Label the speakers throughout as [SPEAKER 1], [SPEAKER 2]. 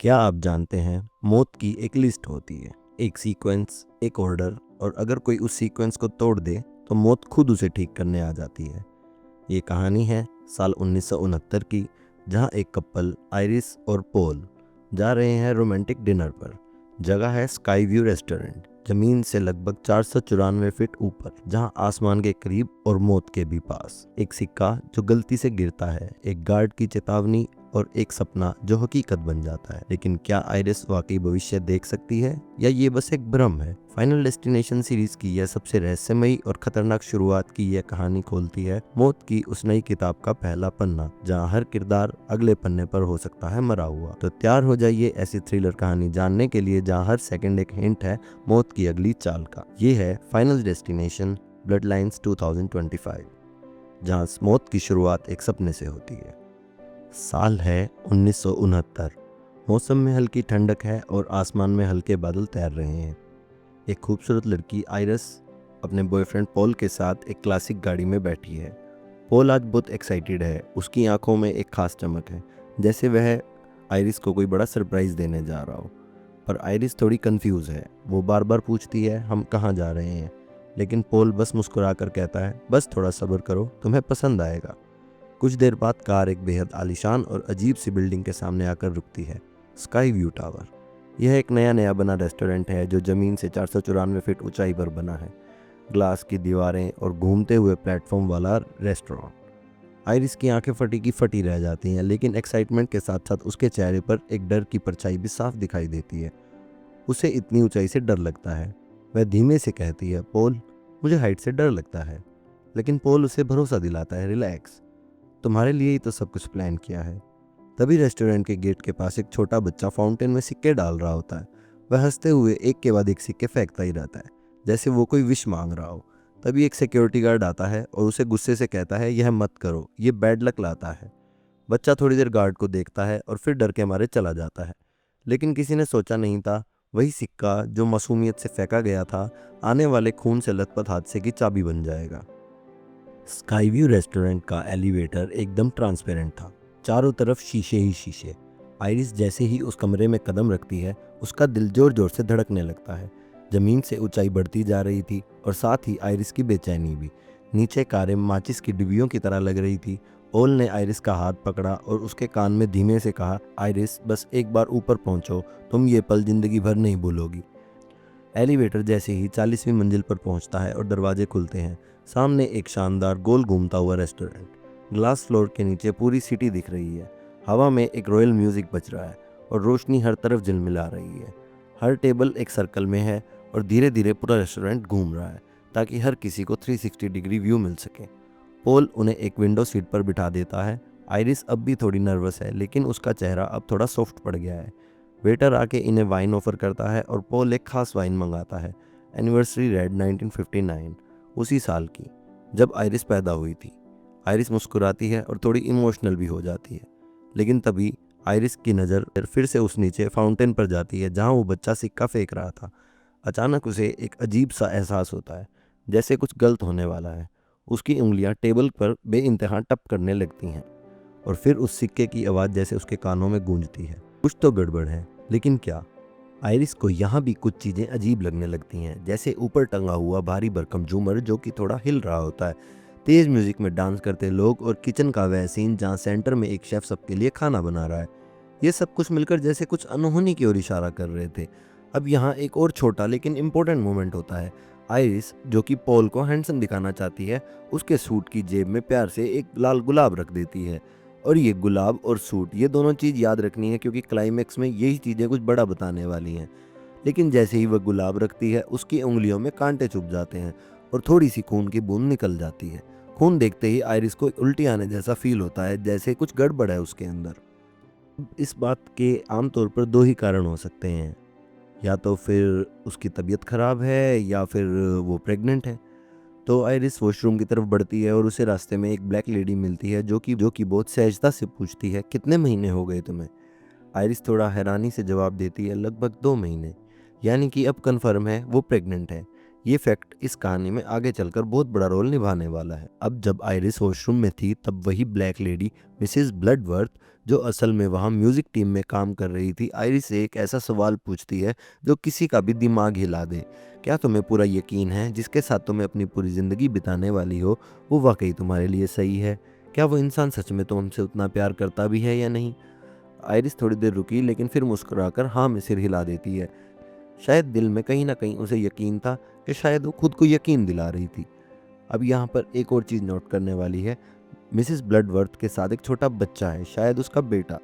[SPEAKER 1] क्या आप जानते हैं मौत की एक लिस्ट होती है, एक सीक्वेंस, एक ऑर्डर, और अगर कोई उस सीक्वेंस को तोड़ दे तो मौत खुद उसे ठीक करने आ जाती है। ये कहानी है साल 1969 की, जहां एक कपल आइरिस और पोल जा रहे हैं रोमांटिक डिनर पर। जगह है स्काई व्यू रेस्टोरेंट, जमीन से लगभग 494 फीट ऊपर, जहां आसमान के करीब और मौत के भी पास। एक सिक्का जो गलती से गिरता है, एक गार्ड की चेतावनी और एक सपना जो हकीकत बन जाता है। लेकिन क्या आइरिस वाकई भविष्य देख सकती है या ये बस एक भ्रम है? फाइनल डेस्टिनेशन सीरीज की यह सबसे रहस्यमयी और खतरनाक शुरुआत की यह कहानी खोलती है मौत की उस नई किताब का पहला पन्ना, जहां हर किरदार अगले पन्ने पर हो सकता है मरा हुआ। तो तैयार हो जाइए ऐसी थ्रिलर कहानी जानने के लिए जहां हर सेकंड एक हिंट है मौत की अगली चाल का। ये है फाइनल डेस्टिनेशन ब्लड लाइन्स 2025, जहां मौत की शुरुआत एक सपने से होती है। साल है 1969। मौसम में हल्की ठंडक है और आसमान में हल्के बादल तैर रहे हैं। एक खूबसूरत लड़की आइरिस अपने बॉयफ्रेंड पॉल के साथ एक क्लासिक गाड़ी में बैठी है। पॉल आज बहुत एक्साइटेड है, उसकी आंखों में एक खास चमक है, जैसे वह आइरिस को कोई बड़ा सरप्राइज देने जा रहा हो। पर आइरिस थोड़ी कंफ्यूज है, वो बार बार पूछती है हम कहाँ जा रहे हैं, लेकिन पॉल बस मुस्कुरा कर कहता है बस थोड़ा सब्र करो, तुम्हें पसंद आएगा। कुछ देर बाद कार एक बेहद आलीशान और अजीब सी बिल्डिंग के सामने आकर रुकती है, स्काई व्यू टावर। यह एक नया बना रेस्टोरेंट है जो जमीन से 494 फीट ऊंचाई पर बना है। ग्लास की दीवारें और घूमते हुए प्लेटफॉर्म वाला रेस्टोरेंट। आइरिस की आंखें फटी की फटी रह जाती हैं, लेकिन एक्साइटमेंट के साथ साथ उसके चेहरे पर एक डर की परछाई भी साफ दिखाई देती है। उसे इतनी ऊंचाई से डर लगता है। वह धीमे से कहती है पॉल, मुझे हाइट से डर लगता है। लेकिन पॉल उसे भरोसा दिलाता है, रिलैक्स, तुम्हारे लिए ही तो सब कुछ प्लान किया है। तभी रेस्टोरेंट के गेट के पास एक छोटा बच्चा फाउंटेन में सिक्के डाल रहा होता है। वह हंसते हुए एक के बाद एक सिक्के फेंकता ही रहता है, जैसे वो कोई विश मांग रहा हो। तभी एक सिक्योरिटी गार्ड आता है और उसे गुस्से से कहता है यह मत करो, ये बैड लक लाता है। बच्चा थोड़ी देर गार्ड को देखता है और फिर डर के मारे चला जाता है। लेकिन किसी ने सोचा नहीं था वही सिक्का जो मासूमियत से फेंका गया था, आने वाले खून से लथपथ हादसे की चाबी बन जाएगा। स्काई व्यू रेस्टोरेंट का एलिवेटर एकदम ट्रांसपेरेंट था, चारों तरफ शीशे ही शीशे। आइरिस जैसे ही उस कमरे में कदम रखती है, उसका दिल जोर जोर से धड़कने लगता है। जमीन से ऊंचाई बढ़ती जा रही थी और साथ ही आइरिस की बेचैनी भी। नीचे कारें माचिस की डिब्बियों की तरह लग रही थी। ओल ने आइरिस का हाथ पकड़ा और उसके कान में धीमे से कहा, आइरिस बस एक बार ऊपर पहुंचो, तुम ये पल जिंदगी भर नहीं भूलोगी। एलिवेटर जैसे ही 40वीं मंजिल पर पहुंचता है और दरवाजे खुलते हैं, सामने एक शानदार गोल घूमता हुआ रेस्टोरेंट। ग्लास फ्लोर के नीचे पूरी सिटी दिख रही है। हवा में एक रॉयल म्यूजिक बज रहा है और रोशनी हर तरफ झिलमिला रही है। हर टेबल एक सर्कल में है और धीरे धीरे पूरा रेस्टोरेंट घूम रहा है ताकि हर किसी को 360 डिग्री व्यू मिल सके। पोल उन्हें एक विंडो सीट पर बिठा देता है। आइरिस अब भी थोड़ी नर्वस है, लेकिन उसका चेहरा अब थोड़ा सॉफ्ट पड़ गया है। वेटर आके इन्हें वाइन ऑफर करता है और पॉल एक खास वाइन मंगाता है, एनिवर्सरी रेड 1959, उसी साल की जब आइरिस पैदा हुई थी। आइरिस मुस्कुराती है और थोड़ी इमोशनल भी हो जाती है। लेकिन तभी आइरिस की नज़र फिर से उस नीचे फाउंटेन पर जाती है जहां वो बच्चा सिक्का फेंक रहा था। अचानक उसे एक अजीब सा एहसास होता है, जैसे कुछ गलत होने वाला है। उसकी उंगलियां टेबल पर बेइंतहा टप करने लगती हैं और फिर उस सिक्के की आवाज़ जैसे उसके कानों में गूंजती है। कुछ तो गड़बड़ है, लेकिन क्या? आइरिस को यहाँ भी कुछ चीज़ें अजीब लगने लगती हैं, जैसे ऊपर टंगा हुआ भारी भरकम झूमर जो कि थोड़ा हिल रहा होता है, तेज म्यूजिक में डांस करते लोग और किचन का वह सीन जहाँ सेंटर में एक शेफ सबके लिए खाना बना रहा है। ये सब कुछ मिलकर जैसे कुछ अनहोनी की ओर इशारा कर रहे थे। अब यहाँ एक और छोटा लेकिन इम्पोर्टेंट मोमेंट होता है। आइरिस, जो कि पॉल को हैंडसम दिखाना चाहती है, उसके सूट की जेब में प्यार से एक लाल गुलाब रख देती है। और ये गुलाब और सूट, ये दोनों चीज़ याद रखनी है क्योंकि क्लाइमेक्स में यही चीज़ें कुछ बड़ा बताने वाली हैं। लेकिन जैसे ही वह गुलाब रखती है, उसकी उंगलियों में कांटे चुभ जाते हैं और थोड़ी सी खून की बूंद निकल जाती है। खून देखते ही आइरिस को उल्टी आने जैसा फील होता है, जैसे कुछ गड़बड़ है उसके अंदर। इस बात के आमतौर पर दो ही कारण हो सकते हैं, या तो फिर उसकी तबीयत खराब है या फिर वो प्रेग्नेंट है। तो आइरिस वॉशरूम की तरफ बढ़ती है और उसे रास्ते में एक ब्लैक लेडी मिलती है जो कि बहुत सहजता से पूछती है कितने महीने हो गए तुम्हें। आइरिस थोड़ा हैरानी से जवाब देती है लगभग 2 महीने। यानी कि अब कन्फर्म है वो प्रेग्नेंट है। ये फैक्ट इस कहानी में आगे चलकर बहुत बड़ा रोल निभाने वाला है। अब जब आयरिस वॉशरूम में थी तब वही ब्लैक लेडी मिसेस ब्लडवर्थ, जो असल में वहाँ म्यूजिक टीम में काम कर रही थी, आयरिस से एक ऐसा सवाल पूछती है जो किसी का भी दिमाग हिला दे। क्या तुम्हें पूरा यकीन है जिसके साथ तुम्हें अपनी पूरी ज़िंदगी बिताने वाली हो वो वाकई तुम्हारे लिए सही है? क्या वो इंसान सच में तुमसे उतना प्यार करता भी है या नहीं? आयरिस थोड़ी देर रुकी लेकिन फिर मुस्कुराकर हाँ में सिर हिला देती है। शायद दिल में कहीं ना कहीं उसे यकीन था कि शायद वो खुद को यकीन दिला रही थी। अब यहाँ पर एक और चीज़ नोट करने वाली है। मिसेस ब्लडवर्थ के साथ एक छोटा बच्चा है, शायद उसका बेटा।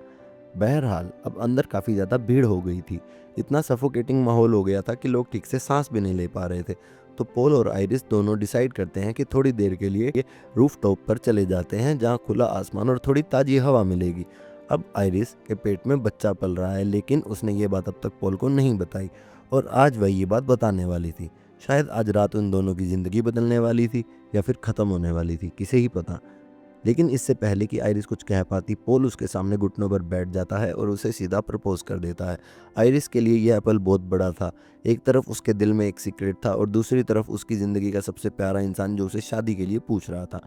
[SPEAKER 1] बहरहाल अब अंदर काफ़ी ज़्यादा भीड़ हो गई थी। इतना सफोकेटिंग माहौल हो गया था कि लोग ठीक से सांस भी नहीं ले पा रहे थे। तो पॉल और आइरिस दोनों डिसाइड करते हैं कि थोड़ी देर के लिए रूफ टॉप पर चले जाते हैं जहाँ खुला आसमान और थोड़ी ताज़ी हवा मिलेगी। अब आइरिस के पेट में बच्चा पल रहा है, लेकिन उसने ये बात अब तक पॉल को नहीं बताई और आज वह ये बात बताने वाली थी। शायद आज रात उन दोनों की ज़िंदगी बदलने वाली थी या फिर ख़त्म होने वाली थी, किसे ही पता। लेकिन इससे पहले कि आइरिस कुछ कह पाती, पॉल उसके सामने घुटनों पर बैठ जाता है और उसे सीधा प्रपोज कर देता है। आइरिस के लिए यह पल बहुत बड़ा था। एक तरफ उसके दिल में एक सीक्रेट था और दूसरी तरफ उसकी ज़िंदगी का सबसे प्यारा इंसान जो उसे शादी के लिए पूछ रहा था।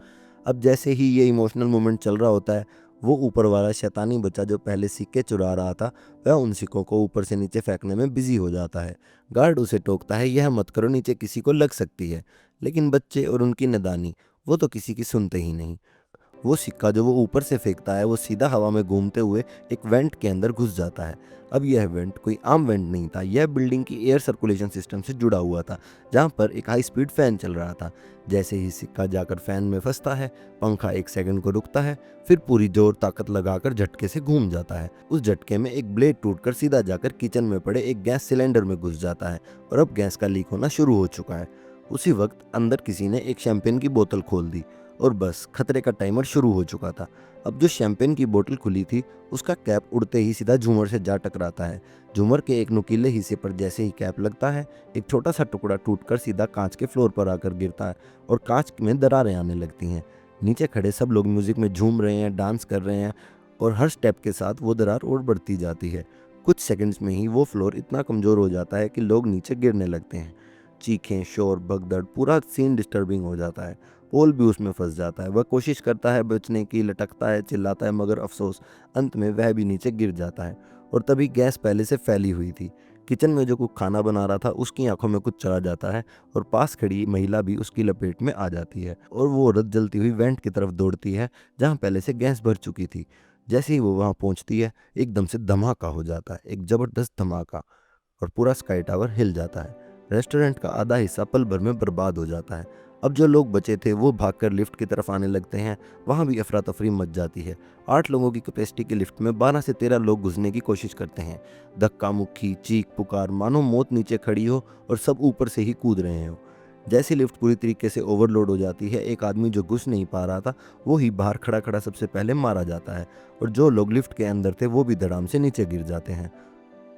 [SPEAKER 1] अब जैसे ही ये इमोशनल मोमेंट चल रहा होता है, वो ऊपर वाला शैतानी बच्चा जो पहले सिक्के चुरा रहा था, वह उन सिक्कों को ऊपर से नीचे फेंकने में बिजी हो जाता है। गार्ड उसे टोकता है, यह मत करो, नीचे किसी को लग सकती है। लेकिन बच्चे और उनकी नादानी, वो तो किसी की सुनते ही नहीं। वो सिक्का जो वो ऊपर से फेंकता है वो सीधा हवा में घूमते हुए एक वेंट के अंदर घुस जाता है। अब यह वेंट कोई आम वेंट नहीं था, यह बिल्डिंग की एयर सर्कुलेशन सिस्टम से जुड़ा हुआ था, जहाँ पर एक हाई स्पीड फैन चल रहा था। जैसे ही सिक्का जाकर फैन में फंसता है, पंखा एक सेकंड को रुकता है, फिर पूरी जोर ताकत लगाकर झटके से घूम जाता है। उस झटके में एक ब्लेड टूटकर सीधा जाकर किचन में पड़े एक गैस सिलेंडर में घुस जाता है और अब गैस का लीक होना शुरू हो चुका है। उसी वक्त अंदर किसी ने एक शैंपेन की बोतल खोल दी और बस खतरे का टाइमर शुरू हो चुका था। अब जो शैंपेन की बोतल खुली थी उसका कैप उड़ते ही सीधा झूमर से जा टकराता है। झूमर के एक नुकीले हिस्से पर जैसे ही कैप लगता है, एक छोटा सा टुकड़ा टूटकर सीधा कांच के फ्लोर पर आकर गिरता है और कांच में दरारें आने लगती हैं। नीचे खड़े सब लोग म्यूजिक में झूम रहे हैं, डांस कर रहे हैं और हर स्टेप के साथ वो दरार और बढ़ती जाती है। कुछ सेकंड्स में ही वो फ्लोर इतना कमज़ोर हो जाता है कि लोग नीचे गिरने लगते हैं। चीखें, शोर, भगदड़, पूरा सीन डिस्टर्बिंग हो जाता है। पोल भी उसमें फंस जाता है। वह कोशिश करता है बचने की, लटकता है, चिल्लाता है, मगर अफसोस अंत में वह भी नीचे गिर जाता है। और तभी गैस पहले से फैली हुई थी। किचन में जो कुक खाना बना रहा था उसकी आंखों में कुछ चला जाता है और पास खड़ी महिला भी उसकी लपेट में आ जाती है और वो औरत जलती हुई वेंट की तरफ दौड़ती है जहाँ पहले से गैस भर चुकी थी। जैसे ही वो वहाँ पहुँचती है, एकदम से धमाका हो जाता है, एक जबरदस्त धमाका, और पूरा स्काई टावर हिल जाता है। रेस्टोरेंट का आधा हिस्सा पल भर में बर्बाद हो जाता है। अब जो लोग बचे थे वो भागकर लिफ्ट की तरफ आने लगते हैं। वहाँ भी अफरा तफरी मच जाती है। 8 लोगों की कैपेसिटी की लिफ्ट में 12 से 13 लोग घुसने की कोशिश करते हैं। धक्का मुक्की, चीख पुकार, मानो मौत नीचे खड़ी हो और सब ऊपर से ही कूद रहे हो। जैसे लिफ्ट पूरी तरीके से ओवरलोड हो जाती है, एक आदमी जो घुस नहीं पा रहा था वो ही बाहर खड़ा खड़ा सबसे पहले मारा जाता है और जो लोग लिफ्ट के अंदर थे वो भी धड़ाम से नीचे गिर जाते हैं।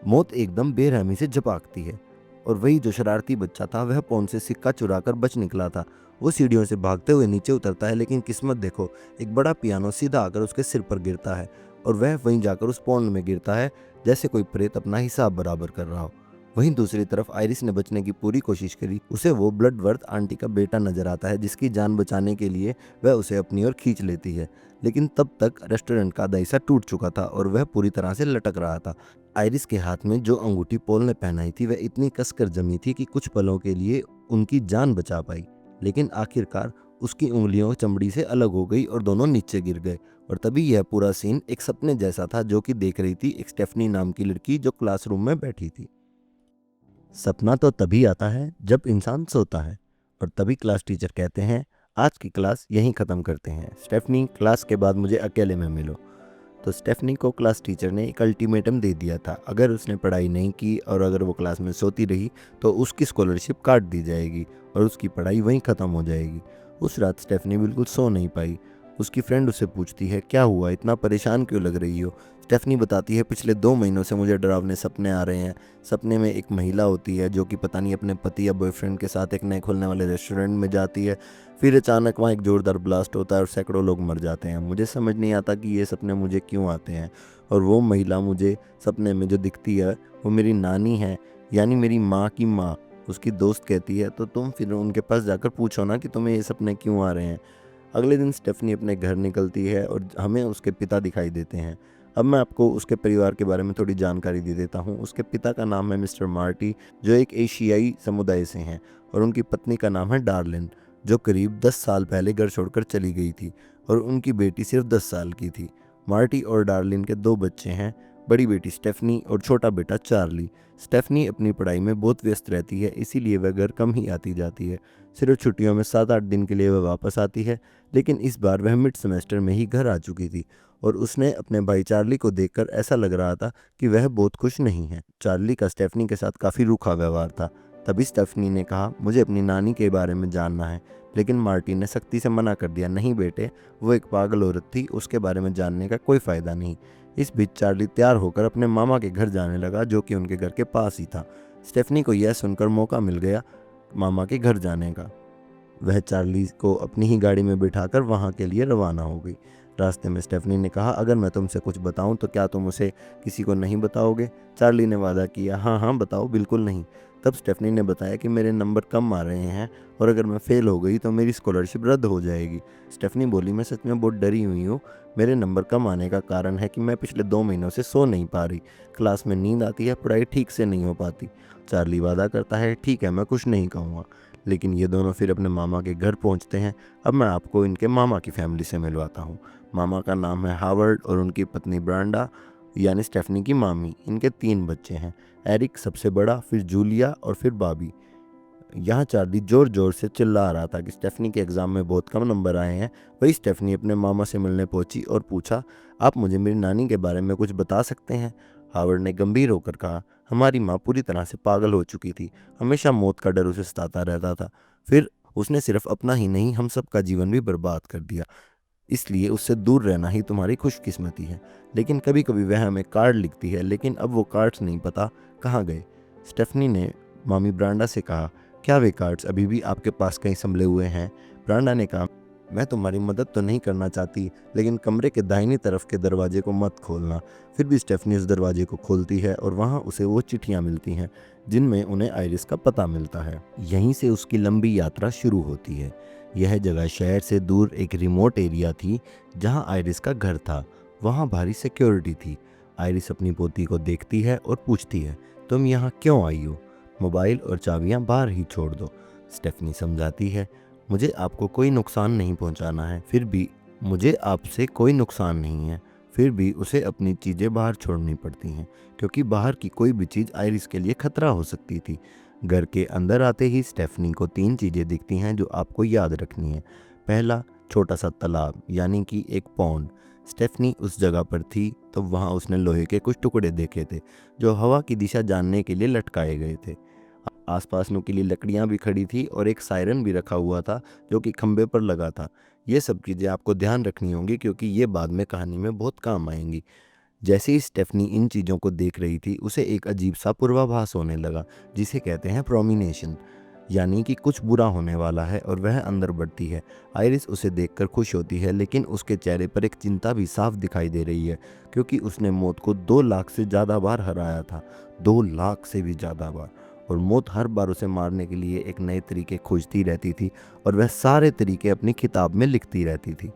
[SPEAKER 1] मौत एकदम बेरहमी से झपकती है और वही जो शरारती बच्चा था वह पौन से सिक्का चुराकर बच निकला था। वो सीढ़ियों से भागते हुए नीचे उतरता है, लेकिन किस्मत देखो, एक बड़ा पियानो सीधा आकर उसके सिर पर गिरता है और वह वहीं जाकर उस पौंड में गिरता है जैसे कोई प्रेत अपना हिसाब बराबर कर रहा हो। वहीं दूसरी तरफ आइरिस ने बचने की पूरी कोशिश करी। उसे वो ब्लडवर्थ आंटी का बेटा नजर आता है जिसकी जान बचाने के लिए वह उसे अपनी ओर खींच लेती है। लेकिन तब तक रेस्टोरेंट का आधा हिस्सा टूट चुका था और वह पूरी तरह से लटक रहा था। आइरिस के हाथ में जो अंगूठी पॉल ने पहनाई थी वह इतनी कसकर जमी थी कि कुछ पलों के लिए उनकी जान बचा पाई, लेकिन आखिरकार उसकी उंगलियों चमड़ी से अलग हो गई और दोनों नीचे गिर गए। और तभी यह पूरा सीन एक सपने जैसा था जो कि देख रही थी एक स्टेफनी नाम की लड़की जो क्लासरूम में बैठी थी। सपना तो तभी आता है जब इंसान सोता है, और तभी क्लास टीचर कहते हैं आज की क्लास यहीं ख़त्म करते हैं, स्टेफनी क्लास के बाद मुझे अकेले में मिलो। तो स्टेफनी को क्लास टीचर ने एक अल्टीमेटम दे दिया था, अगर उसने पढ़ाई नहीं की और अगर वो क्लास में सोती रही तो उसकी स्कॉलरशिप काट दी जाएगी और उसकी पढ़ाई वहीं ख़त्म हो जाएगी। उस रात स्टेफनी बिल्कुल सो नहीं पाई। उसकी फ्रेंड उससे पूछती है क्या हुआ, इतना परेशान क्यों लग रही हो। स्टेफनी बताती है पिछले 2 महीनों से मुझे डरावने सपने आ रहे हैं। सपने में एक महिला होती है जो कि पता नहीं अपने पति या बॉयफ्रेंड के साथ एक नए खुलने वाले रेस्टोरेंट में जाती है, फिर अचानक वहाँ एक जोरदार ब्लास्ट होता है और सैकड़ों लोग मर जाते हैं। मुझे समझ नहीं आता कि ये सपने मुझे क्यों आते हैं, और वो महिला मुझे सपने में जो दिखती है वो मेरी नानी है, यानी मेरी माँ की माँ। उसकी दोस्त कहती है, तो तुम फिर उनके पास जाकर पूछो ना कि तुम्हें ये सपने क्यों आ रहे हैं। अगले दिन स्टेफनी अपने घर निकलती है और हमें उसके पिता दिखाई देते हैं। अब मैं आपको उसके परिवार के बारे में थोड़ी जानकारी दे देता हूँ। उसके पिता का नाम है मिस्टर मार्टी, जो एक एशियाई समुदाय से हैं, और उनकी पत्नी का नाम है डार्लिन, जो करीब 10 साल पहले घर छोड़कर चली गई थी, और उनकी बेटी सिर्फ 10 साल की थी। मार्टी और डार्लिन के 2 बच्चे हैं, बड़ी बेटी स्टेफनी और छोटा बेटा चार्ली। स्टेफनी अपनी पढ़ाई में बहुत व्यस्त रहती है, इसीलिए वह घर कम ही आती जाती है। सिर्फ छुट्टियों में 7-8 दिन के लिए वह वापस आती है, लेकिन इस बार वह मिड सेमेस्टर में ही घर आ चुकी थी, और उसने अपने भाई चार्ली को देखकर ऐसा लग रहा था कि वह बहुत खुश नहीं है। चार्ली का स्टेफनी के साथ काफ़ी रूखा व्यवहार था। तभी स्टेफनी ने कहा, मुझे अपनी नानी के बारे में जानना है, लेकिन मार्टी ने सख्ती से मना कर दिया, नहीं बेटे, वो एक पागल औरत थी, उसके बारे में जानने का कोई फ़ायदा नहीं। इस बीच चार्ली तैयार होकर अपने मामा के घर जाने लगा, जो कि उनके घर के पास ही था। स्टेफनी को यह सुनकर मौका मिल गया मामा के घर जाने का। वह चार्ली को अपनी ही गाड़ी में बिठाकर वहाँ के लिए रवाना हो गई। रास्ते में स्टेफनी ने कहा, अगर मैं तुमसे कुछ बताऊं तो क्या तुम उसे किसी को नहीं बताओगे? चार्ली ने वादा किया, हाँ हाँ बताओ, बिल्कुल नहीं। तब स्टेफनी ने बताया कि मेरे नंबर कम आ रहे हैं, और अगर मैं फेल हो गई तो मेरी स्कॉलरशिप रद्द हो जाएगी। स्टेफनी बोली, मैं सच में बहुत डरी हुई हूँ। मेरे नंबर कम आने का कारण है कि मैं पिछले 2 महीनों से सो नहीं पा रही। क्लास में नींद आती है, पढ़ाई ठीक से नहीं हो पाती। चार्ली वादा करता है, ठीक है, मैं कुछ नहीं कहूँगा। लेकिन ये दोनों फिर अपने मामा के घर पहुंचते हैं। अब मैं आपको इनके मामा की फैमिली से मिलवाता हूँ। मामा का नाम है हावर्ड, और उनकी पत्नी ब्रांडा, यानी स्टेफनी की मामी। इनके 3 बच्चे हैं, एरिक सबसे बड़ा, फिर जूलिया, और फिर बाबी। यहाँ चार्ली जोर जोर से चिल्ला रहा था कि स्टेफनी के एग्ज़ाम में बहुत कम नंबर आए हैं। वही स्टेफनी अपने मामा से मिलने पहुंची और पूछा, आप मुझे मेरी नानी के बारे में कुछ बता सकते हैं? हावर्ड ने गंभीर होकर कहा, हमारी माँ पूरी तरह से पागल हो चुकी थी, हमेशा मौत का डर उसे सताता रहता था। फिर उसने सिर्फ अपना ही नहीं, हम सब का जीवन भी बर्बाद कर दिया। इसलिए उससे दूर रहना ही तुम्हारी खुशकिस्मती है। लेकिन कभी कभी वह हमें कार्ड लिखती है, लेकिन अब वो कार्ड्स नहीं पता कहाँ गए। स्टेफनी ने मामी ब्रांडा से कहा, क्या वे कार्ड्स अभी भी आपके पास कहीं संभले हुए हैं? ब्रांडा ने कहा, मैं तुम्हारी मदद तो नहीं करना चाहती, लेकिन कमरे के दाहिनी तरफ के दरवाजे को मत खोलना। फिर भी स्टेफनी उस दरवाजे को खोलती है, और वहाँ उसे वो चिट्ठियाँ मिलती हैं जिनमें उन्हें आयरिस का पता मिलता है। यहीं से उसकी लंबी यात्रा शुरू होती है। यह जगह शहर से दूर एक रिमोट एरिया थी, जहाँ आयरिस का घर था। वहाँ भारी सिक्योरिटी थी। आयरिस अपनी पोती को देखती है और पूछती है, तुम यहाँ क्यों आई हो? मोबाइल और चाबियाँ बाहर ही छोड़ दो। स्टेफनी समझाती है, मुझे आपको कोई नुकसान नहीं पहुँचाना है। फिर भी मुझे आपसे कोई नुकसान नहीं है। फिर भी उसे अपनी चीज़ें बाहर छोड़नी पड़ती हैं, क्योंकि बाहर की कोई भी चीज़ आयरिस के लिए खतरा हो सकती थी। घर के अंदर आते ही स्टेफनी को 3 चीज़ें दिखती हैं जो आपको याद रखनी है। पहला, छोटा सा तालाब, यानी कि एक पॉन्ड। स्टेफनी उस जगह पर थी तो वहाँ उसने लोहे के कुछ टुकड़े देखे थे, जो हवा की दिशा जानने के लिए लटकाए गए थे। आसपास नुकीली लकड़ियाँ भी खड़ी थी, और एक सायरन भी रखा हुआ था जो कि खंबे पर लगा था। ये सब चीज़ें आपको ध्यान रखनी होंगी, क्योंकि ये बाद में कहानी में बहुत काम आएंगी। जैसे ही स्टेफनी इन चीज़ों को देख रही थी, उसे एक अजीब सा पूर्वाभास होने लगा, जिसे कहते हैं प्रोमिनेशन, यानी कि कुछ बुरा होने वाला है, और वह अंदर बढ़ती है। आयरिस उसे देखकर खुश होती है, लेकिन उसके चेहरे पर एक चिंता भी साफ दिखाई दे रही है, क्योंकि उसने मौत को 2 लाख से ज़्यादा बार हराया था। 2 लाख से भी ज़्यादा बार। और मौत हर बार उसे मारने के लिए एक नए तरीके खोजती रहती थी, और वह सारे तरीके अपनी किताब में लिखती रहती थी।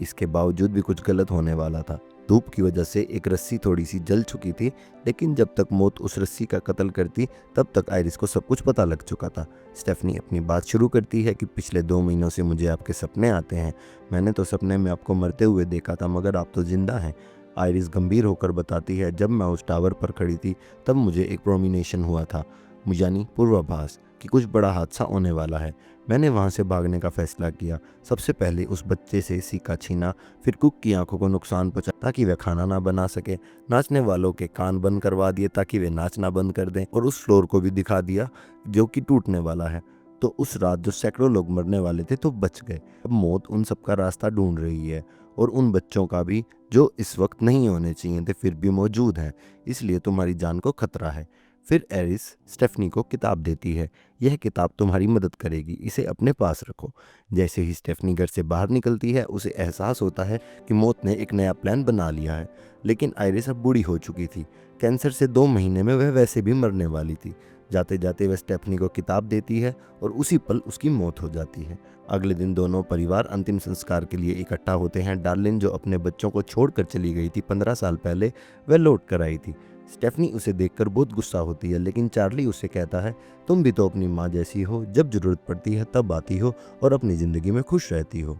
[SPEAKER 1] इसके बावजूद भी कुछ गलत होने वाला था। धूप की वजह से एक रस्सी थोड़ी सी जल चुकी थी, लेकिन जब तक मौत उस रस्सी का कत्ल करती, तब तक आयरिस को सब कुछ पता लग चुका था। स्टेफनी अपनी बात शुरू करती है कि पिछले 2 महीनों से मुझे आपके सपने आते हैं। मैंने तो सपने में आपको मरते हुए देखा था, मगर आप तो जिंदा हैं। आयरिस गंभीर होकर बताती है, जब मैं उस टावर पर खड़ी थी तब मुझे एक प्रोमिनेशन हुआ था, यानी पूर्वाभास, कि कुछ बड़ा हादसा होने वाला है। मैंने वहाँ से भागने का फैसला किया। सबसे पहले उस बच्चे से सिक्का छीना, फिर कुक की आंखों को नुकसान पहुंचा ताकि वह खाना ना बना सके, नाचने वालों के कान बंद करवा दिए ताकि वे नाचना बंद कर दें, और उस फ्लोर को भी दिखा दिया जो कि टूटने वाला है। तो उस रात जो सैकड़ों लोग मरने वाले थे तो बच गए। अब मौत उन सब का रास्ता ढूंढ रही है, और उन बच्चों का भी जो इस वक्त नहीं होने चाहिए थे फिर भी मौजूद हैं, इसलिए तुम्हारी जान को खतरा है। फिर एरिस स्टेफनी को किताब देती है, यह किताब तुम्हारी मदद करेगी, इसे अपने पास रखो। जैसे ही स्टेफनी घर से बाहर निकलती है, उसे एहसास होता है कि मौत ने एक नया प्लान बना लिया है। लेकिन आयरिस अब बूढ़ी हो चुकी थी। कैंसर से 2 महीने में वह वैसे भी मरने वाली थी। जाते जाते वह स्टेफनी को किताब देती है और उसी पल उसकी मौत हो जाती है। अगले दिन दोनों परिवार अंतिम संस्कार के लिए इकट्ठा होते हैं। डार्लिन जो अपने बच्चों को छोड़कर चली गई थी 15 साल पहले, वह लौट कर आई थी। स्टेफनी उसे देखकर बहुत गुस्सा होती है, लेकिन चार्ली उसे कहता है, तुम भी तो अपनी माँ जैसी हो, जब जरूरत पड़ती है तब आती हो और अपनी ज़िंदगी में खुश रहती हो।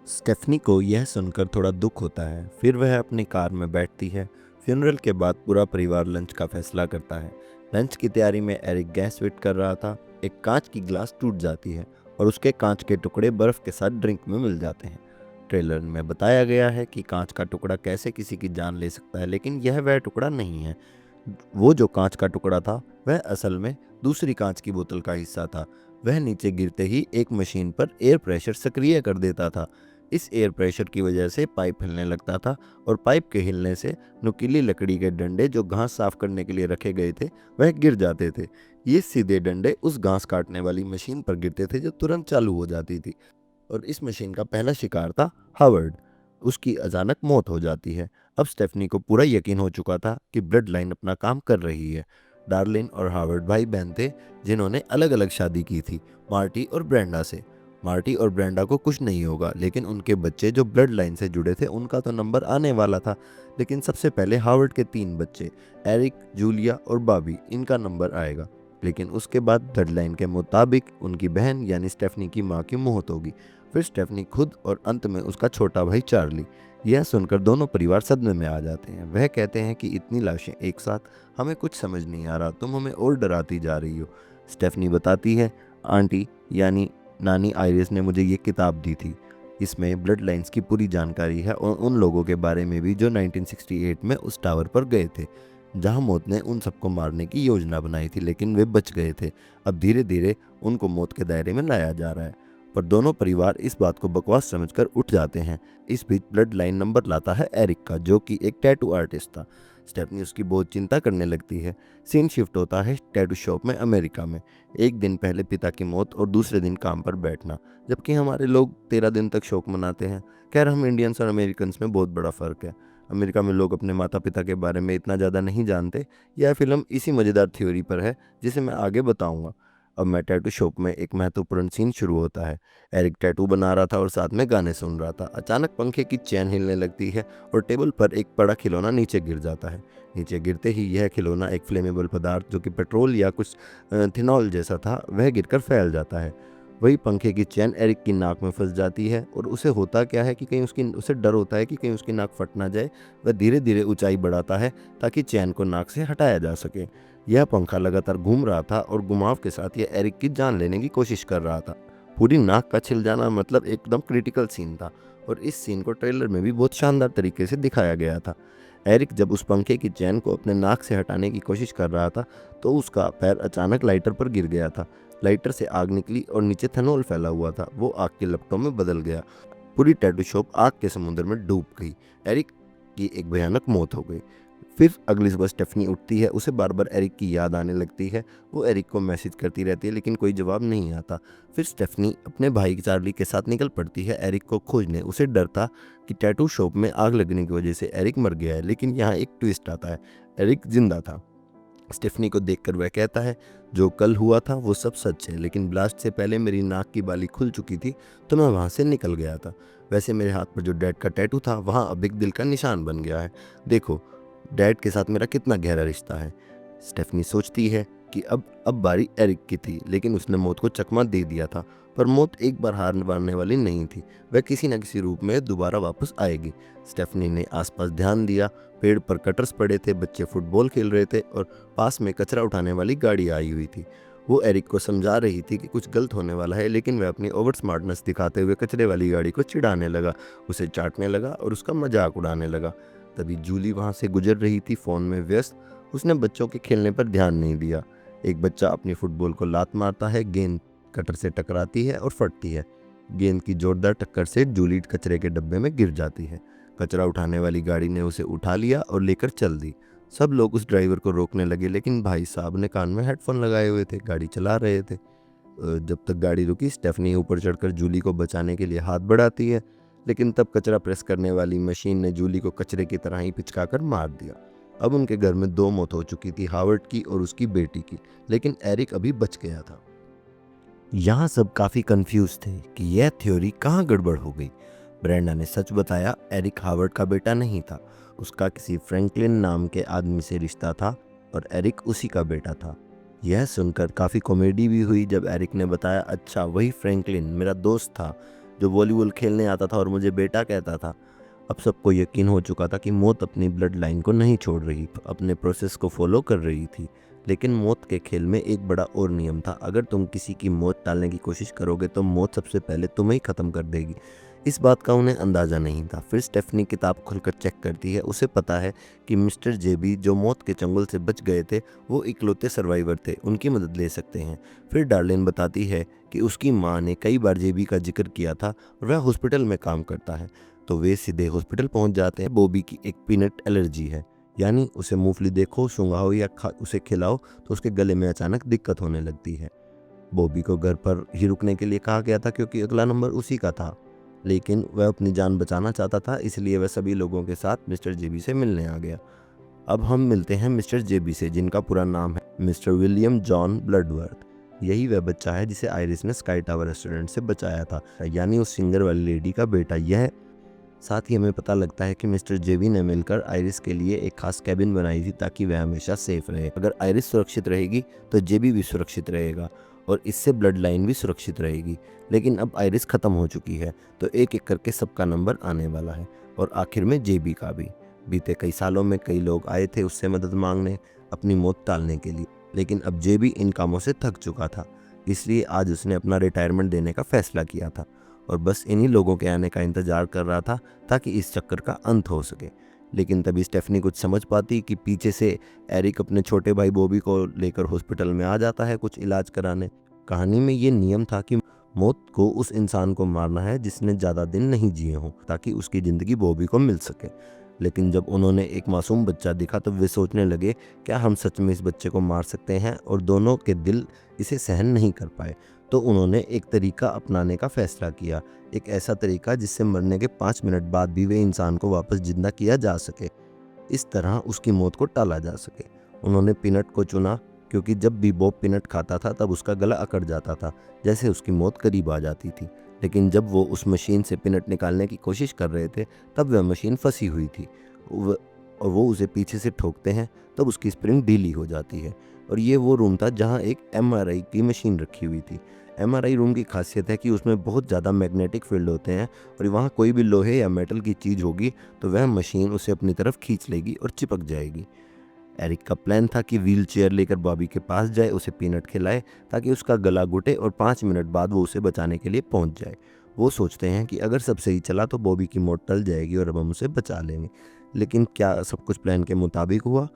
[SPEAKER 1] स्टेफनी को यह सुनकर थोड़ा दुख होता है। फिर वह अपनी कार में बैठती है। फ्यूनरल के बाद पूरा परिवार लंच का फैसला करता है। लंच की तैयारी में एरिक गैस वेट कर रहा था। एक कांच की ग्लास टूट जाती है और उसके कांच के टुकड़े बर्फ़ के साथ ड्रिंक में मिल जाते हैं। ट्रेलर में बताया गया है कि कांच का टुकड़ा कैसे किसी की जान ले सकता है, लेकिन यह वह टुकड़ा नहीं है। वो जो कांच का टुकड़ा था वह असल में दूसरी कांच की बोतल का हिस्सा था। वह नीचे गिरते ही एक मशीन पर एयर प्रेशर सक्रिय कर देता था। इस एयर प्रेशर की वजह से पाइप हिलने लगता था और पाइप के हिलने से नुकीली लकड़ी के डंडे जो घास साफ करने के लिए रखे गए थे वह गिर जाते थे। ये सीधे डंडे उस घास काटने वाली मशीन पर गिरते थे जो तुरंत चालू हो जाती थी, और इस मशीन का पहला शिकार था हावर्ड। उसकी अचानक मौत हो जाती है। अब स्टेफनी को पूरा यकीन हो चुका था कि ब्लड लाइन अपना काम कर रही है। डार्लिन और हावर्ड भाई बहन थे जिन्होंने अलग अलग शादी की थी, मार्टी और ब्रेंडा से। मार्टी और ब्रेंडा को कुछ नहीं होगा, लेकिन उनके बच्चे जो ब्लड लाइन से जुड़े थे उनका तो नंबर आने वाला था। लेकिन सबसे पहले हावर्ड के 3 बच्चे एरिक, जूलिया और बॉबी, इनका नंबर आएगा। लेकिन उसके बाद ब्लड लाइन के मुताबिक उनकी बहन यानी स्टेफनी की माँ की मौत होगी, फिर स्टेफनी खुद और अंत में उसका छोटा भाई चार्ली। यह सुनकर दोनों परिवार सदमे में आ जाते हैं। वह कहते हैं कि इतनी लाशें एक साथ, हमें कुछ समझ नहीं आ रहा, तुम हमें और डराती जा रही हो। स्टेफनी बताती है, आंटी यानी नानी आयरिस ने मुझे ये किताब दी थी। इसमें ब्लड लाइंस की पूरी जानकारी है और उन लोगों के बारे में भी जो 1968 में उस टावर पर गए थे जहां मौत ने उन सबको मारने की योजना बनाई थी, लेकिन वे बच गए थे। अब धीरे धीरे उनको मौत के दायरे में लाया जा रहा है। पर दोनों परिवार इस बात को बकवास समझकर उठ जाते हैं। इस बीच ब्लड लाइन नंबर लाता है एरिक का, जो कि एक टैटू आर्टिस्ट था। स्टेफनी उसकी बहुत चिंता करने लगती है। सीन शिफ्ट होता है टैटू शॉप में अमेरिका में। एक दिन पहले पिता की मौत और दूसरे दिन काम पर बैठना, जबकि हमारे लोग 13 दिन तक शोक मनाते हैं। खैर, हम इंडियंस और अमेरिकन्स में बहुत बड़ा फ़र्क है। अमेरिका में लोग अपने माता पिता के बारे में इतना ज़्यादा नहीं जानते। यह फिल्म इसी मज़ेदार थ्योरी पर है जिसे मैं आगे बताऊंगा। अब मैं टैटू शॉप में एक महत्वपूर्ण सीन शुरू होता है। एरिक टैटू बना रहा था और साथ में गाने सुन रहा था। अचानक पंखे की चैन हिलने लगती है और टेबल पर एक बड़ा खिलौना नीचे गिर जाता है। नीचे गिरते ही यह खिलौना एक फ्लेमेबल पदार्थ जो कि पेट्रोल या कुछ थिनॉल जैसा था, वह गिरकर फैल जाता है। वही पंखे की चैन एरिक की नाक में फंस जाती है और उसे होता क्या है कि उसे डर होता है कि कहीं उसकी नाक फट ना जाए। वह धीरे धीरे ऊंचाई बढ़ाता है ताकि चैन को नाक से हटाया जा सके। यह पंखा लगातार घूम रहा था और घुमाव के साथ यह एरिक की जान लेने की कोशिश कर रहा था। पूरी नाक का छिल जाना मतलब एकदम क्रिटिकल सीन था और इस सीन को ट्रेलर में भी बहुत शानदार तरीके से दिखाया गया था। एरिक जब उस पंखे की चैन को अपने नाक से हटाने की कोशिश कर रहा था तो उसका पैर अचानक लाइटर पर गिर गया था। लाइटर से आग निकली और नीचे थेनोल फैला हुआ था। वो आग के लपटों में बदल गया। पूरी टैटू शॉप आग के समुद्र में डूब गई। एरिक की एक भयानक मौत हो गई। फिर अगली सुबह स्टेफनी उठती है। उसे बार बार एरिक की याद आने लगती है। वो एरिक को मैसेज करती रहती है लेकिन कोई जवाब नहीं आता। फिर स्टेफनी अपने भाई चार्ली के साथ निकल पड़ती है एरिक को खोजने। उसे डर था कि टैटू शॉप में आग लगने की वजह से एरिक मर गया है, लेकिन यहाँ एक ट्विस्ट आता है, एरिक जिंदा था। स्टेफनी को देखकर वह कहता है, जो कल हुआ था वो सब सच है, लेकिन ब्लास्ट से पहले मेरी नाक की बाली खुल चुकी थी तो मैं वहाँ से निकल गया था। वैसे मेरे हाथ पर जो डैड का टैटू था वहाँ अब एक दिल का निशान बन गया है। देखो डैड के साथ मेरा कितना गहरा रिश्ता है। स्टेफनी सोचती है कि अब बारी एरिक की थी, लेकिन उसने मौत को चकमा दे दिया था। पर मौत एक बार हार मानने वाली नहीं थी। वह किसी न किसी रूप में दोबारा वापस आएगी। स्टेफनी ने आसपास ध्यान दिया। पेड़ पर कटर्स पड़े थे, बच्चे फुटबॉल खेल रहे थे और पास में कचरा उठाने वाली गाड़ी आई हुई थी। वो एरिक को समझा रही थी कि कुछ गलत होने वाला है, लेकिन वह अपनी ओवर स्मार्टनेस दिखाते हुए कचरे वाली गाड़ी को चिढ़ाने लगा, उसे चाटने लगा और उसका मजाक उड़ाने लगा। तभी जूली वहाँ से गुजर रही थी, फ़ोन में व्यस्त। उसने बच्चों के खेलने पर ध्यान नहीं दिया। एक बच्चा अपनी फुटबॉल को लात मारता है, गेंद कटर से टकराती है और फटती है। गेंद की जोरदार टक्कर से जूली कचरे के डब्बे में गिर जाती है। कचरा उठाने वाली गाड़ी ने उसे उठा लिया और लेकर चल दी। सब लोग उस ड्राइवर को रोकने लगे, लेकिन भाई साहब ने कान में हेडफोन लगाए हुए थे, गाड़ी चला रहे थे। जब तक गाड़ी रुकी, स्टेफनी ऊपर चढ़कर जूली को बचाने के लिए हाथ बढ़ाती है, लेकिन तब कचरा प्रेस करने वाली मशीन ने जूली को कचरे की तरह ही पिचकाकर मार दिया। अब उनके घर में 2 मौत हो चुकी थी, हावर्ड की और उसकी बेटी की, लेकिन एरिक अभी बच गया था। यहाँ सब काफ़ी कंफ्यूज थे कि यह थ्योरी कहाँ गड़बड़ हो गई। ब्रेंडा ने सच बताया, एरिक हावर्ड का बेटा नहीं था, उसका किसी फ्रैंकलिन नाम के आदमी से रिश्ता था और एरिक उसी का बेटा था। यह सुनकर काफ़ी कॉमेडी भी हुई जब एरिक ने बताया, अच्छा वही फ्रैंकलिन मेरा दोस्त था जो वॉलीबॉल खेलने आता था और मुझे बेटा कहता था। अब सबको यकीन हो चुका था कि मौत अपनी ब्लड लाइन को नहीं छोड़ रही, अपने प्रोसेस को फॉलो कर रही थी। लेकिन मौत के खेल में एक बड़ा और नियम था, अगर तुम किसी की मौत टालने की कोशिश करोगे तो मौत सबसे पहले तुम्हें ही ख़त्म कर देगी। इस बात का उन्हें अंदाज़ा नहीं था। फिर स्टेफनी किताब खुलकर चेक करती है, उसे पता है कि मिस्टर जेबी जो मौत के चंगुल से बच गए थे वो इकलौते सर्वाइवर थे, उनकी मदद ले सकते हैं। फिर डार्लिन बताती है कि उसकी माँ ने कई बार जेबी का जिक्र किया था और वह हॉस्पिटल में काम करता है, तो वे सीधे हॉस्पिटल पहुंच जाते हैं। बॉबी की एक पीनट एलर्जी है, यानी उसे मूंगफली देखो, सूंघाओ या उसे खिलाओ तो उसके गले में अचानक दिक्कत होने लगती है। बॉबी को घर पर ही रुकने के लिए कहा गया था क्योंकि अगला नंबर उसी का था, लेकिन वह अपनी जान बचाना चाहता था, इसलिए वह सभी लोगों के साथ मिस्टर जेबी से मिलने आ गया। अब हम मिलते हैं मिस्टर जेबी से, जिनका पूरा नाम है मिस्टर विलियम जॉन ब्लडवर्थ। यही वह बच्चा है जिसे आयरिस ने स्काई टावर रेस्टोरेंट से बचाया था, यानी उस सिंगर वाली लेडी का बेटा यह। साथ ही हमें पता लगता है कि मिस्टर जेबी ने मिलकर आयरिस के लिए एक खास कैबिन बनाई थी ताकि वह हमेशा सेफ रहे। अगर आयरिस सुरक्षित रहेगी तो जेबी भी सुरक्षित रहेगा और इससे ब्लड लाइन भी सुरक्षित रहेगी। लेकिन अब आयरिस ख़त्म हो चुकी है तो एक एक करके सबका नंबर आने वाला है और आखिर में जेबी का भी। बीते कई सालों में कई लोग आए थे उससे मदद मांगने, अपनी मौत टालने के लिए, लेकिन अब जेबी इन कामों से थक चुका था, इसलिए आज उसने अपना रिटायरमेंट देने का फैसला किया था और बस इन्हीं लोगों के आने का इंतजार कर रहा था ताकि इस चक्कर का अंत हो सके। लेकिन तभी स्टेफनी कुछ समझ पाती कि पीछे से एरिक अपने छोटे भाई बॉबी को लेकर हॉस्पिटल में आ जाता है कुछ इलाज कराने। कहानी में ये नियम था कि मौत को उस इंसान को मारना है जिसने ज़्यादा दिन नहीं जिए हों, ताकि उसकी ज़िंदगी बॉबी को मिल सके। लेकिन जब उन्होंने एक मासूम बच्चा दिखा तो वे सोचने लगे, क्या हम सच में इस बच्चे को मार सकते हैं, और दोनों के दिल इसे सहन नहीं कर पाए। तो उन्होंने एक तरीका अपनाने का फैसला किया, एक ऐसा तरीका जिससे मरने के 5 मिनट बाद भी वे इंसान को वापस जिंदा किया जा सके, इस तरह उसकी मौत को टाला जा सके। उन्होंने पीनट को चुना क्योंकि जब भी बॉब पीनट खाता था तब उसका गला अकड़ जाता था, जैसे उसकी मौत करीब आ जाती थी। लेकिन जब वो उस मशीन से पीनट निकालने की कोशिश कर रहे थे तब वह मशीन फंसी हुई थी और वो उसे पीछे से ठोकते हैं तब उसकी स्प्रिंग ढीली हो जाती है। और ये वो रूम था जहाँ एक MRI की मशीन रखी हुई थी। MRI रूम की खासियत है कि उसमें बहुत ज़्यादा मैग्नेटिक फील्ड होते हैं और वहाँ कोई भी लोहे या मेटल की चीज़ होगी तो वह मशीन उसे अपनी तरफ खींच लेगी और चिपक जाएगी। एरिक का प्लान था कि व्हील चेयर लेकर बॉबी के पास जाए, उसे पीनट खिलाए ताकि उसका गला घुटे और 5 मिनट बाद वो उसे बचाने के लिए पहुंच जाए। वो सोचते हैं कि अगर सब सही चला तो बॉबी की मौत टल जाएगी और अब हम उसे बचा लेंगे। लेकिन क्या सब कुछ प्लान के मुताबिक हुआ?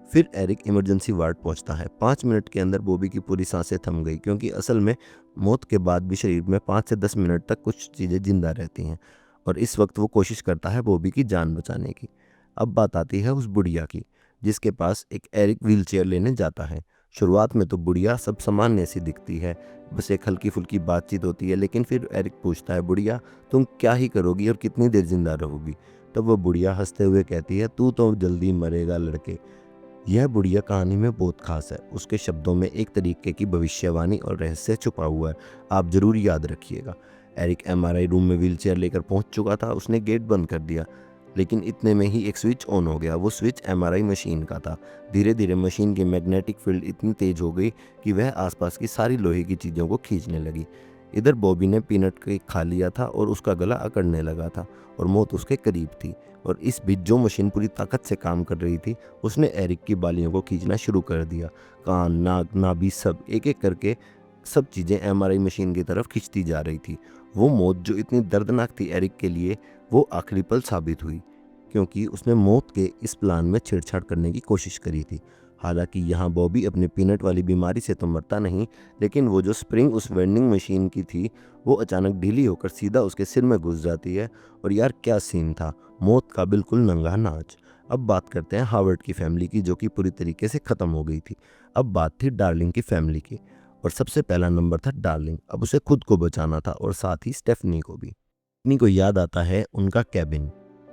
[SPEAKER 1] फिर एरिक इमरजेंसी वार्ड पहुंचता है। 5 मिनट के अंदर बॉबी की पूरी सांसें थम गई, क्योंकि असल में मौत के बाद भी शरीर में 5 से 10 मिनट तक कुछ चीज़ें जिंदा रहती हैं और इस वक्त वो कोशिश करता है बॉबी की जान बचाने की। अब बात आती है उस बुढ़िया की जिसके पास एक एरिक व्हील चेयर लेने जाता है। शुरुआत में तो बुढ़िया सब सामान्य सी दिखती है, बस एक हल्की फुल्की बातचीत होती है, लेकिन फिर एरिक पूछता है, बुढ़िया तुम क्या ही करोगी और कितनी देर जिंदा रहोगी? तब वह बुढ़िया हंसते हुए कहती है, तू तो जल्दी मरेगा लड़के। यह बुढ़िया कहानी में बहुत खास है, उसके शब्दों में एक तरीके की भविष्यवाणी और रहस्य छुपा हुआ है, आप जरूर याद रखिएगा। एरिक MRI रूम में व्हीलचेयर लेकर पहुंच चुका था, उसने गेट बंद कर दिया, लेकिन इतने में ही एक स्विच ऑन हो गया। वो स्विच MRI मशीन का था। धीरे धीरे मशीन की मैग्नेटिक फील्ड इतनी तेज हो गई कि वह आसपास की सारी लोहे की चीज़ों को खींचने लगी। इधर बॉबी ने पीनट के खा लिया था और उसका गला अकड़ने लगा था और मौत उसके करीब थी। और इस बीच जो मशीन पूरी ताकत से काम कर रही थी उसने एरिक की बालियों को खींचना शुरू कर दिया। कान, नाक, नाभि सब एक एक करके सब चीज़ें MRI मशीन की तरफ खींचती जा रही थी। वो मौत जो इतनी दर्दनाक थी एरिक के लिए, वो आखिरी पल साबित हुई, क्योंकि उसने मौत के इस प्लान में छेड़छाड़ करने की कोशिश करी थी। हालांकि यहाँ बॉबी अपनी पीनट वाली बीमारी से तो मरता नहीं, लेकिन वो जो स्प्रिंग उस वेंडिंग मशीन की थी वो अचानक ढीली होकर सीधा उसके सिर में घुस जाती है। और यार क्या सीन था, मौत का बिल्कुल नंगा नाच। अब बात करते हैं हावर्ड की फैमिली की, जो कि पूरी तरीके से ख़त्म हो गई थी। अब बात थी डार्लिंग की फैमिली की, और सबसे पहला नंबर था डार्लिंग। अब उसे खुद को बचाना था और साथ ही स्टेफनी को भी। स्टेफनी को याद आता है उनका कैबिन,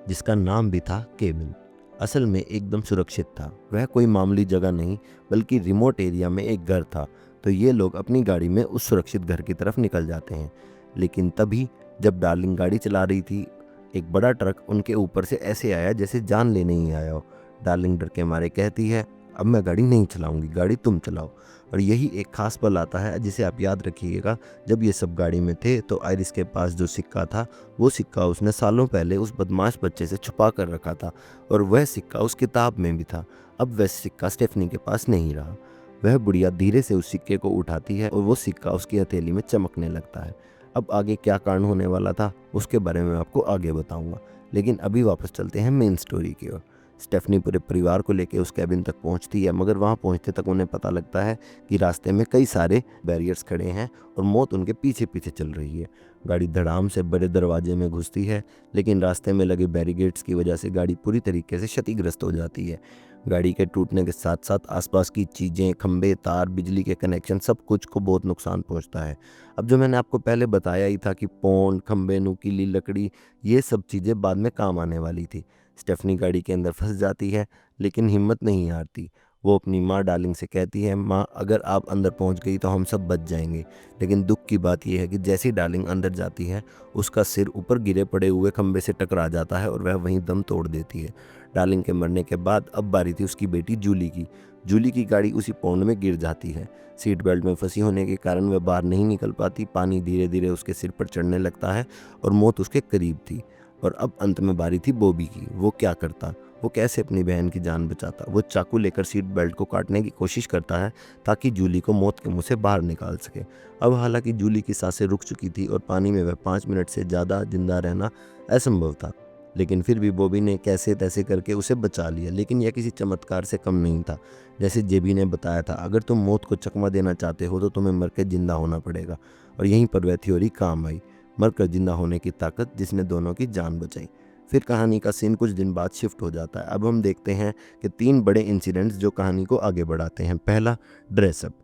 [SPEAKER 1] जिसका नाम भी था केबिन। असल में एकदम सुरक्षित था। वह कोई मामूली जगह नहीं बल्कि रिमोट एरिया में एक घर था। तो ये लोग अपनी गाड़ी में उस सुरक्षित घर की तरफ निकल जाते हैं। लेकिन तभी जब डार्लिंग गाड़ी चला रही थी, एक बड़ा ट्रक उनके ऊपर से ऐसे आया जैसे जान लेने ही आया हो। डार्लिंग डर के मारे कहती है, अब मैं गाड़ी नहीं चलाऊंगी, गाड़ी तुम चलाओ। और यही एक खास पल आता है जिसे आप याद रखिएगा। जब ये सब गाड़ी में थे तो आयरिस के पास जो सिक्का था, वो सिक्का उसने सालों पहले उस बदमाश बच्चे से छुपा कर रखा था, और वह सिक्का उस किताब में भी था। अब वह सिक्का स्टेफनी के पास नहीं रहा। वह बुढ़िया धीरे से उस सिक्के को उठाती है और वो सिक्का उसकी हथेली में चमकने लगता है। अब आगे क्या कांड होने वाला था उसके बारे में आपको आगे बताऊंगा, लेकिन अभी वापस चलते हैं मेन स्टोरी की ओर। स्टेफनी पूरे परिवार को लेकर उस कैबिन तक पहुंचती है, मगर वहां पहुंचते तक उन्हें पता लगता है कि रास्ते में कई सारे बैरियर्स खड़े हैं और मौत उनके पीछे पीछे चल रही है। गाड़ी धड़ाम से बड़े दरवाजे में घुसती है, लेकिन रास्ते में लगे बैरिकेड्स की वजह से गाड़ी पूरी तरीके से क्षतिग्रस्त हो जाती है। गाड़ी के टूटने के साथ साथ आसपास की चीज़ें, खंबे, तार, बिजली के कनेक्शन, सब कुछ को बहुत नुकसान पहुंचता है। अब जो मैंने आपको पहले बताया ही था कि पोंड, खंबे, नुकीली लकड़ी, ये सब चीज़ें बाद में काम आने वाली थी। स्टेफनी गाड़ी के अंदर फंस जाती है, लेकिन हिम्मत नहीं हारती। वो अपनी माँ डार्लिंग से कहती है, माँ अगर आप अंदर पहुंच गई तो हम सब बच जाएंगे। लेकिन दुख की बात यह है कि जैसे ही डार्लिंग अंदर जाती है, उसका सिर ऊपर गिरे पड़े हुए खंबे से टकरा जाता है और वह वहीं दम तोड़ देती है। डार्लिंग के मरने के बाद अब बारी थी उसकी बेटी जूली की। जूली की गाड़ी उसी पौंड में गिर जाती है। सीट बेल्ट में फंसी होने के कारण वह बाहर नहीं निकल पाती। पानी धीरे धीरे उसके सिर पर चढ़ने लगता है और मौत उसके करीब थी। और अब अंत में बारी थी बॉबी की। वो क्या करता, वो कैसे अपनी बहन की जान बचाता। वो चाकू लेकर सीट बेल्ट को काटने की कोशिश करता है ताकि जूली को मौत के मुंह से बाहर निकाल सके। अब हालांकि जूली की सांसें रुक चुकी थी और पानी में वह 5 मिनट से ज़्यादा जिंदा रहना असंभव था, लेकिन फिर भी बॉबी ने कैसे तैसे करके उसे बचा लिया। लेकिन यह किसी चमत्कार से कम नहीं था। जैसे जेबी ने बताया था, अगर तुम मौत को चकमा देना चाहते हो तो तुम्हें मर के जिंदा होना पड़ेगा। और यहीं पर वह थ्योरी काम आई, मरकर जिंदा होने की ताकत जिसने दोनों की जान बचाई। फिर कहानी का सीन कुछ दिन बाद शिफ्ट हो जाता है। अब हम देखते हैं कि 3 बड़े इंसिडेंट्स जो कहानी को आगे बढ़ाते हैं। पहला, ड्रेसअप।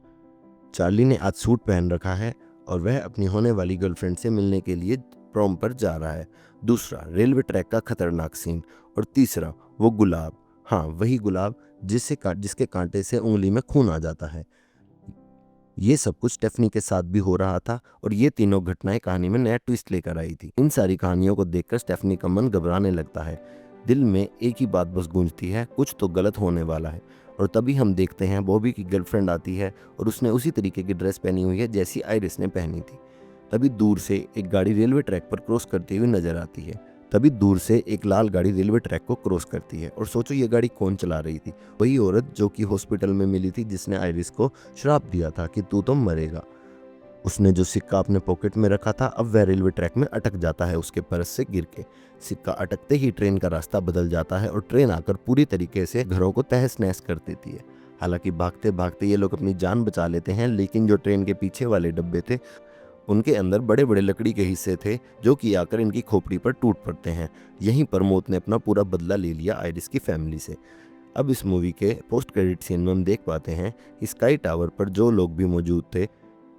[SPEAKER 1] चार्ली ने आज सूट पहन रखा है और वह अपनी होने वाली गर्लफ्रेंड से मिलने के लिए प्रॉम पर जा रहा है। दूसरा, रेलवे ट्रैक का खतरनाक सीन। और तीसरा, वो गुलाब, हाँ वही गुलाब जिसके कांटे से उंगली में खून आ जाता है। ये सब कुछ स्टेफनी के साथ भी हो रहा था और ये तीनों घटनाएं कहानी में नया ट्विस्ट लेकर आई थी। इन सारी कहानियों को देखकर स्टेफनी का मन घबराने लगता है। दिल में एक ही बात बस गूंजती है, कुछ तो गलत होने वाला है। और तभी हम देखते हैं बॉबी की गर्लफ्रेंड आती है और उसने उसी तरीके की ड्रेस पहनी हुई है जैसी आइरिस ने पहनी थी। तभी दूर से एक गाड़ी रेलवे ट्रैक पर क्रॉस करती हुई नजर आती है। तभी दूर से एक लाल गाड़ी रेलवे ट्रैक को क्रॉस करती है और सोचो ये गाड़ी कौन चला रही थी? वही औरत जो कि हॉस्पिटल में मिली थी, जिसने आइरिस को श्राप दिया था कि तू तो मरेगा। उसने जो सिक्का अपने पॉकेट में रखा था, अब वह रेलवे ट्रैक में अटक जाता है उसके पर्स से गिर के। सिक्का अटकते ही ट्रेन का रास्ता बदल जाता है और ट्रेन आकर पूरी तरीके से घरों को तहस नहस कर देती है। हालांकि भागते भागते ये लोग अपनी जान बचा लेते हैं, लेकिन जो ट्रेन के पीछे वाले डब्बे थे उनके अंदर बड़े बड़े लकड़ी के हिस्से थे जो कि आकर इनकी खोपड़ी पर टूट पड़ते हैं। यहीं पर मौत ने अपना पूरा बदला ले लिया आइरिस की फैमिली से। अब इस मूवी के पोस्ट क्रेडिट सीन में हम देख पाते हैं कि स्काई टावर पर जो लोग भी मौजूद थे,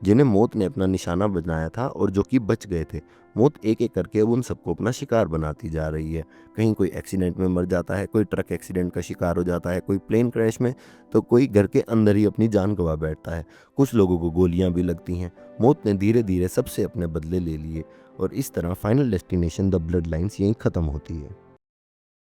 [SPEAKER 1] जिन्हें मौत ने अपना निशाना बनाया था और जो कि बच गए थे, मौत एक एक करके उन सबको अपना शिकार बनाती जा रही है। कहीं कोई एक्सीडेंट में मर जाता है, कोई ट्रक एक्सीडेंट का शिकार हो जाता है, कोई प्लेन क्रैश में, तो कोई घर के अंदर ही अपनी जान गंवा बैठता है। कुछ लोगों को गोलियां भी लगती हैं। मौत ने धीरे धीरे सबसे अपने बदले ले लिए और इस तरह final destination the blood lines यहीं ख़त्म होती है।